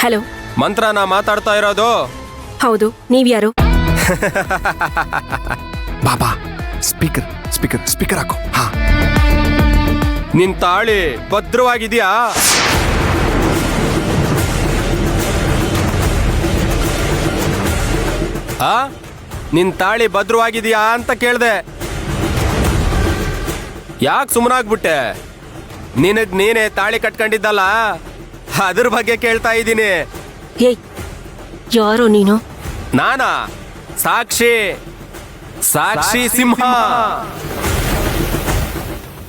Hello, ಮಂತ್ರನ ಮಾತಾಡ್ತಾ ಇರೋದು? ಹೌದು. ನೀವ್ಯಾರು? ಬಾಬಾ ಸ್ಪೀಕರ್ ಸ್ಪೀಕರ್ ಸ್ಪೀಕರ್ ಹಾಕು. ಹಾ, ನಿನ್ ತಾಳಿ ಭದ್ರವಾಗಿದ್ಯಾ? ಆ ನಿನ್ ತಾಳಿ ಭದ್ರವಾಗಿದ್ಯಾ ಅಂತ ಕೇಳ್ದೆ. ಯಾಕೆ ಸುಮ್ಮನಾಗ್ಬಿಟ್ಟೆ? ನಿನಗ್ ನೀನೇ ತಾಳಿ ಕಟ್ಕೊಂಡಿದ್ದಲ್ಲ, ಅದ್ರ ಬಗ್ಗೆ ಕೇಳ್ತಾ ಇದ್ದೀನಿ. ಏಯ್, ಯಾರೋ ನೀನು? ನಾನಾ? ಸಾಕ್ಷಿ, ಸಾಕ್ಷಿ ಸಿಂಹ.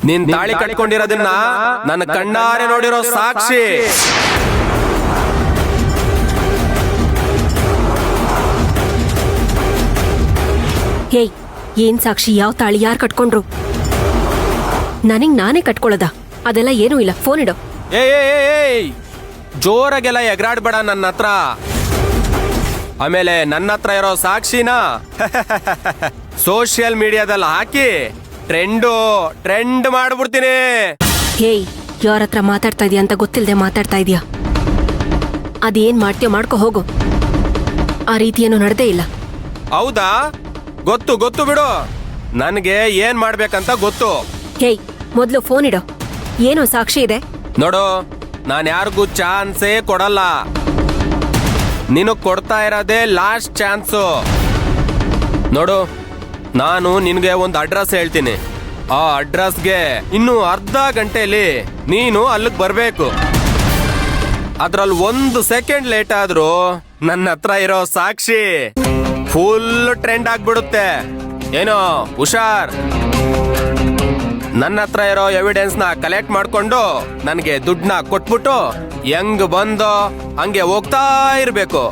ನಿನ್ ತಾಳಿ ಕಟ್ಕೊಂಡಿರೋದನ್ನ ನನ್ನ ಕಣ್ಣಾರೆ ನೋಡಿರೋ ಸಾಕ್ಷಿ. ಏಯ್, ಏನ್ ಸಾಕ್ಷಿ? ಯಾವ ತಾಳಿ ಯಾರು ಕಟ್ಕೊಂಡ್ರು? ನನಗ್ ನಾನೇ ಕಟ್ಕೊಳ್ಳೋದ? ಅದೆಲ್ಲ ಏನೂ ಇಲ್ಲ. ಫೋನ್ ಇಡು. ಏಯ್, ಜೋರಾಗೆಲ್ಲ ಎಗರಾಡ್ಬೇಡ ನನ್ನ ಹತ್ರ. ಆಮೇಲೆ ನನ್ನ ಹತ್ರ ಇರೋ ಸಾಕ್ಷಿನ ಸೋಷಿಯಲ್ ಮೀಡಿಯಾದಲ್ಲಿ ಹಾಕಿ ಟ್ರೆಂಡ್ ಮಾಡ್ಬಿಡ್ತೀನಿ. ಏಯ್, ಯಾರ ಹತ್ರ ಮಾತಾಡ್ತಾ ಇದೀಯ ಅಂತ ಗೊತ್ತಿಲ್ಲದೆ ಮಾತಾಡ್ತಾ ಇದೀಯ. ಅದೇನ್ ಮಾಡ್ತೀಯೋ ಮಾಡ್ಕೊ ಹೋಗು. ಆ ರೀತಿಯೇನು ನಡೆದೇ ಇಲ್ಲ. ಹೌದಾ? ಗೊತ್ತು ಬಿಡು. ನನಗೆ ಏನ್ ಮಾಡ್ಬೇಕಂತ ಗೊತ್ತು. ಏಯ್, ಮೊದ್ಲು ಫೋನ್ ಇಡು. ಏನೋ ಸಾಕ್ಷಿ ಇದೆ. ನೋಡು, ನಾನು ಯಾರಿಗೂ ಚಾನ್ಸೇ ಕೊಡಲ್ಲ. ನಿನಗ್ ಕೊಡ್ತಾ ಇರೋದೇ ಲಾಸ್ಟ್ ಚಾನ್ಸು. ನೋಡು, ನಾನು ನಿನಗೆ ಒಂದು ಅಡ್ರೆಸ್ ಹೇಳ್ತೀನಿ. ಆ ಅಡ್ರೆಸ್ಗೆ ಇನ್ನು ಅರ್ಧ ಗಂಟೆಯಲ್ಲಿ ನೀನು ಅಲ್ಲಿಗೆ ಬರಬೇಕು. ಅದ್ರಲ್ಲಿ 1 ಸೆಕೆಂಡ್ ಲೇಟ್ ಆದ್ರೂ ನನ್ನ ಹತ್ರ ಇರೋ ಸಾಕ್ಷಿ ಫುಲ್ ಟ್ರೆಂಡ್ ಆಗ್ಬಿಡುತ್ತೆ. ಏನೋ ಹುಷಾರ್. ನನ್ನ ಹತ್ರ ಇರೋ ಎವಿಡೆನ್ಸ್ ನ ಕಲೆಕ್ಟ್ ಮಾಡ್ಕೊಂಡು ನನಗೆ ದುಡ್ಡನ್ನ ಕೊಟ್ಬಿಟ್ಟು ಹೆಂಗ್ ಬಂದೋ ಹಂಗೆ ಹೋಗ್ತಾ ಇರ್ಬೇಕು.